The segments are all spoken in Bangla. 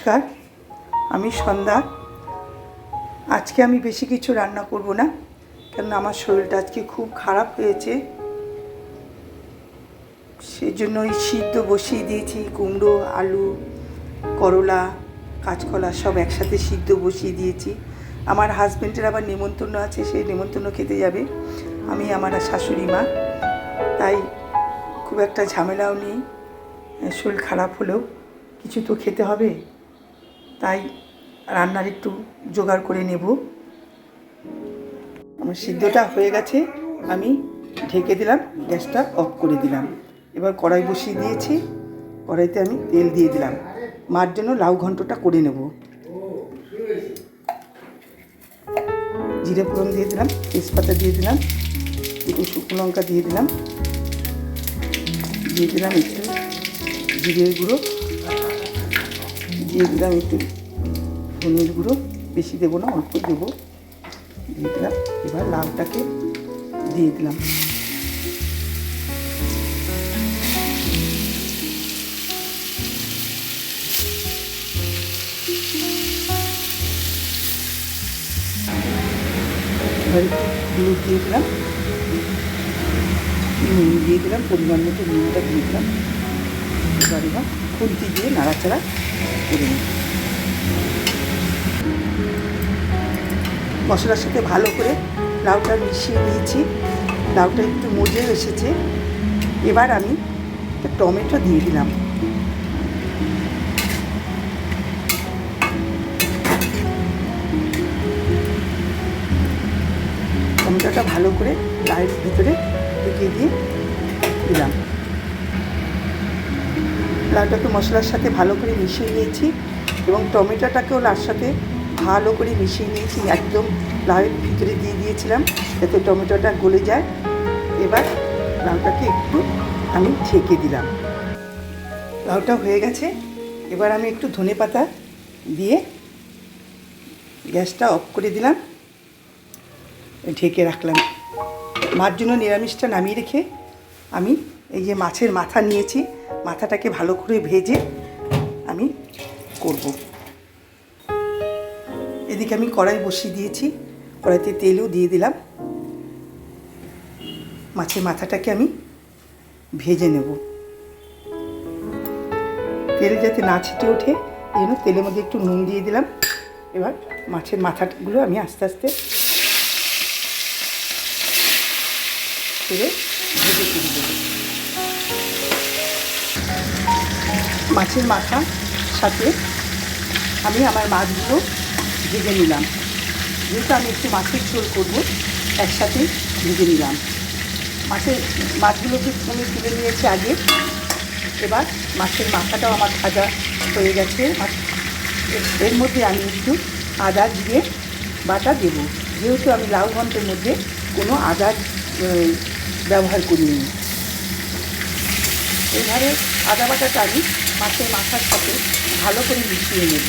নমস্কার, আমি সন্ধ্যা। আজকে আমি বেশি কিছু রান্না করব না, কারণ আমার শরীরটা আজকে খুব খারাপ হয়েছে। সেই জন্য ওই সিদ্ধ বসিয়ে দিয়েছি, কুমড়ো, আলু, করলা, কাঁচকলা সব একসাথে সিদ্ধ বসিয়ে দিয়েছি। আমার হাজব্যান্ডের আবার নেমন্তন্ন আছে, সেই নেমন্তন্ন খেতে যাবে আমি, আমার শাশুড়ি মা। তাই খুব একটা ঝামেলাও নেই, শরীর খারাপ হলেও কিছু তো খেতে হবে, তাই রান্নার একটু জোগাড় করে নেব। আমার সিদ্ধটা হয়ে গেছে, আমি ঢেকে দিলাম, গ্যাসটা অফ করে দিলাম। এবার কড়াই বসিয়ে দিয়েছি, কড়াইতে আমি তেল দিয়ে দিলাম। মার জন্য লাউ ঘন্টটা করে নেব। জিরে ফোড়ন দিয়ে দিলাম, তেজপাতা দিয়ে দিলাম, একটু শুকনো লঙ্কা দিয়ে দিলাম, দিয়ে দিলাম একটু জিরের গুঁড়ো, দিয়ে দিলাম একটু ধনের গুঁড়ো, বেশি দেবো না, অল্প দেবো, দিয়ে দিলাম। এবার লাউটাকে দিয়ে দিলাম। এবার একটু হলুদ দিয়ে দিলাম, নুন দিয়ে দিলাম, পরিমাণ মতো নুনটা দিয়ে দিলাম। এবার খুন্তি দিয়ে নাড়াচাড়া করে নিই। মশলার সাথে ভালো করে লাউটা মিশিয়ে নিয়েছি, লাউটা একটু মজে এসেছে। এবার আমি টমেটো দিয়ে দিলাম। টমেটোটা ভালো করে লাউয়ের ভিতরে ঢুকিয়ে দিয়ে দিলাম। লাউটাকে মশলার সাথে ভালো করে মিশিয়ে নিয়েছি এবং টমেটোটাকেও লাউর সাথে ভালো করে মিশিয়ে নিয়েছি, একদম লাউয়ের ভিতরে দিয়ে দিয়েছিলাম যাতে টমেটোটা গলে যায়। এবার লাউটাকে একটু আমি ঢেকে দিলাম। লাউটা হয়ে গেছে, এবার আমি একটু ধনেপাতা দিয়ে গ্যাসটা অফ করে দিলাম, ঢেকে রাখলাম। মার জন্য নিরামিষটা নামিয়ে রেখে আমি এই যে মাছের মাথা নিয়েছি, মাথাটাকে ভালো করে ভেজে আমি করব। এদিকে আমি কড়াই বসিয়ে দিয়েছি, কড়াইতে তেলও দিয়ে দিলাম। মাছের মাথাটাকে আমি ভেজে নেব, তেল যাতে না ছিটে ওঠে এই জন্য তেলের মধ্যে একটু নুন দিয়ে দিলাম। এবার মাছের মাথাগুলো আমি আস্তে আস্তে তেলে ভেজে তুলে দেব। মাছের মাথার সাথে আমি আমার মাছগুলো ভেজে নিলাম, যেহেতু আমি একটু মাছের ঝোল করবো, একসাথে ভেজে নিলাম। মাছগুলোকে আমি তুলে নিয়েছি আগে। এবার মাছের মাথাটাও আমার ভাজা হয়ে গেছে। এর মধ্যে আমি একটু আদা জিরে বাটা দেবো, যেহেতু আমি লাউ ঘন্টের মধ্যে কোনো আদা ব্যবহার করিনি। এইভাবে আদা বাটাটা আমি মাছের মাথার সাথে ভালো করে মিশিয়ে নেব।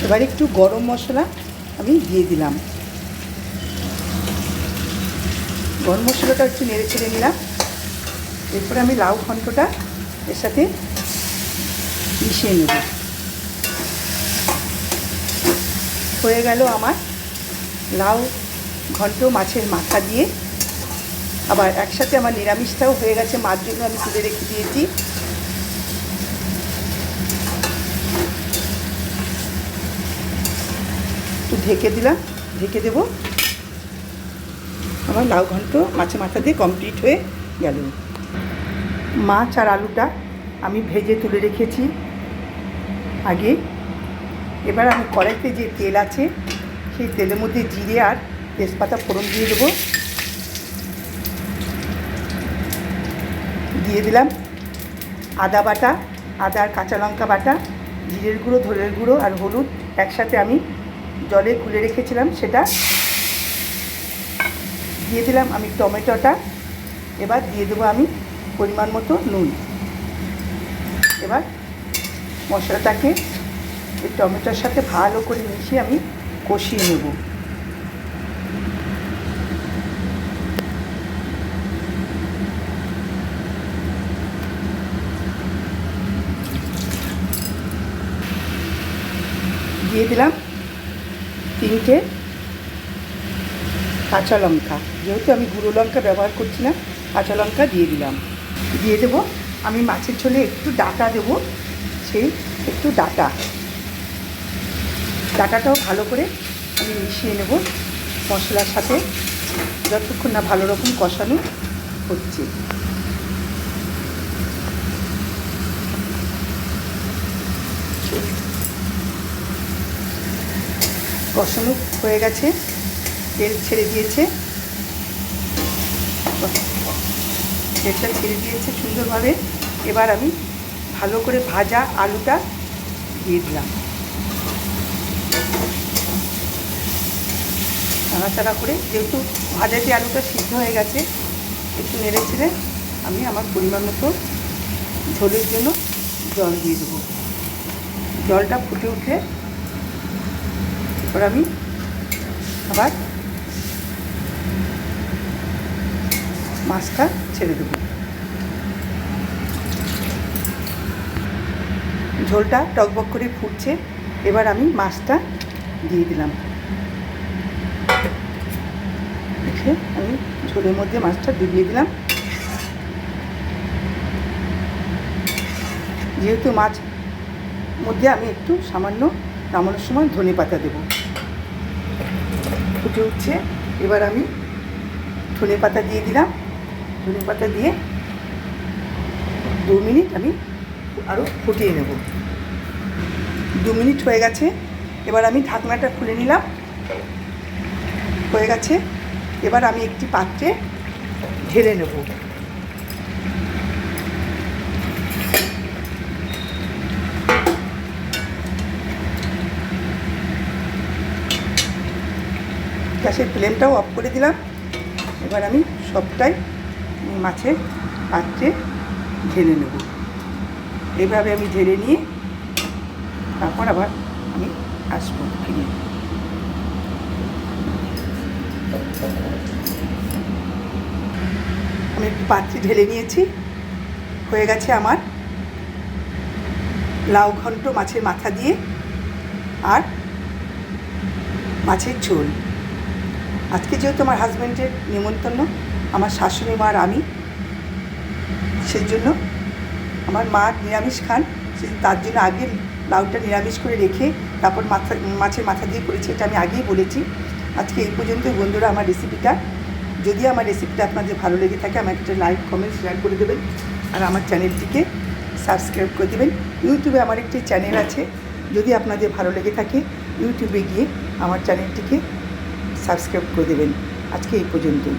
এবার একটু গরম মশলা আমি দিয়ে দিলাম। গরম মশলাটা একটু নেড়ে ছেড়ে নিলাম। এরপরে আমি লাউ ঘন্টটা এর সাথে মিশিয়ে নেব। হয়ে গেল আমার লাউ ঘন্ট মাছের মাথা দিয়ে। আবার একসাথে আমার নিরামিষটাও হয়ে গেছে, মার জন্য আমি তুলে রেখে দিয়েছি। একটু ঢেকে দিলাম, ঢেকে দেবো। আমার লাউ ঘন্ট মাছের মাথা দিয়ে কমপ্লিট হয়ে গেল। মাছ আর আলুটা আমি ভেজে তুলে রেখেছি আগে। এবার আমি কড়াইতে যে তেল আছে সেই তেলের মধ্যে জিরে আর তেজপাতা ফোড়ন দিয়ে দেবো। দিয়ে দিলাম আদা বাটা, আদা আর কাঁচা লঙ্কা বাটা, জিরের গুঁড়ো, ধনের গুঁড়ো আর হলুদ একসাথে আমি জলে গুলে রেখেছিলাম, সেটা দিয়ে দিলাম। আমি টমেটোটা এবার দিয়ে দেবো আমি পরিমাণ মতো নুন। এবার মশলাটাকে এই টমেটোর সাথে ভালো করে মিশিয়ে আমি কষিয়ে নেব। দিয়ে দিলাম 3টে কাঁচা লঙ্কা, যেহেতু আমি গুঁড়ো লঙ্কা ব্যবহার করছি না, কাঁচা লঙ্কা দিয়ে দিলাম। দিয়ে দেবো আমি মাছের ঝোলে একটু ডাঁটা দেবো, সেই একটু ডাঁটাটাও ভালো করে আমি মিশিয়ে নেব মশলার সাথে, যতক্ষণ না ভালো রকম কষানো হচ্ছে। কষানো হয়ে গেছে, তেল ছেড়ে দিয়েছে, তেলটা ছেড়ে দিয়েছে সুন্দরভাবে। এবার আমি ভালো করে ভাজা আলুটা দিয়ে দিলাম, নাড়াচাড়া করে, যেহেতু ভাজাটি আলুটা সিদ্ধ হয়ে গেছে, একটু নেড়ে ছেড়ে আমি আমার পরিমাণ মতো ঝোলের জন্য জল দিয়ে দেবো। জলটা ফুটে উঠলে এবার আমি আবার মাছটা ছেড়ে দেবো। ঝোলটা টকবক করে ফুটছে, এবার আমি মাছটা দিয়ে দিলাম। দেখে আমি ঝোলের মধ্যে মাছটা ডুবিয়ে দিলাম। যেহেতু মাছ মধ্যে আমি একটু সামান্য নামানোর সময় ধনেপাতা দেবো। ফুটে উঠছে, এবার আমি ধনেপাতা দিয়ে দিলাম। ধনেপাতা দিয়ে 2 মিনিট আমি আরও ফুটিয়ে নেব। 2 মিনিট হয়ে গেছে, এবার আমি ঢাকনাটা খুলে নিলাম। হয়ে গেছে, এবার আমি একটি পাত্রে ঢেলে নেব। গ্যাসের ফ্লেমটাও অফ করে দিলাম। এবার আমি সবটাই মাছের পাত্রে ঢেলে নেব। এইভাবে আমি ঢেলে নিয়ে তারপর আবার আমি আসবো ফিরে। আমি একটু পাত্রে ঢেলে নিয়েছি। হয়ে গেছে আমার লাউ ঘন্ট মাছের মাথা দিয়ে আর মাছের ঝোল। আজকে যেহেতু আমার হাজব্যান্ডের নেমন্তন্ন, আমার শাশুড়ি মা আর আমি, সেই জন্য আমার মা নিরামিষ খান, তার জন্য আগে লাউটা নিরামিষ করে রেখে তারপর মাছের মাথা দিয়ে করেছি, এটা আমি আগেই বলেছি। আজকে এই পর্যন্ত বন্ধুরা আমার রেসিপিটা। যদি আমার রেসিপিটা আপনাদের ভালো লেগে থাকে, আমাকে একটা লাইক কমেন্ট শেয়ার করে দেবেন, আর আমার চ্যানেলটিকে সাবস্ক্রাইব করে দেবেন। ইউটিউবে আমার একটি চ্যানেল আছে, যদি আপনাদের ভালো লেগে থাকে ইউটিউবে গিয়ে আমার চ্যানেলটিকে সাবস্ক্রাইব করে দেবেন। আজকে এই পর্যন্তই।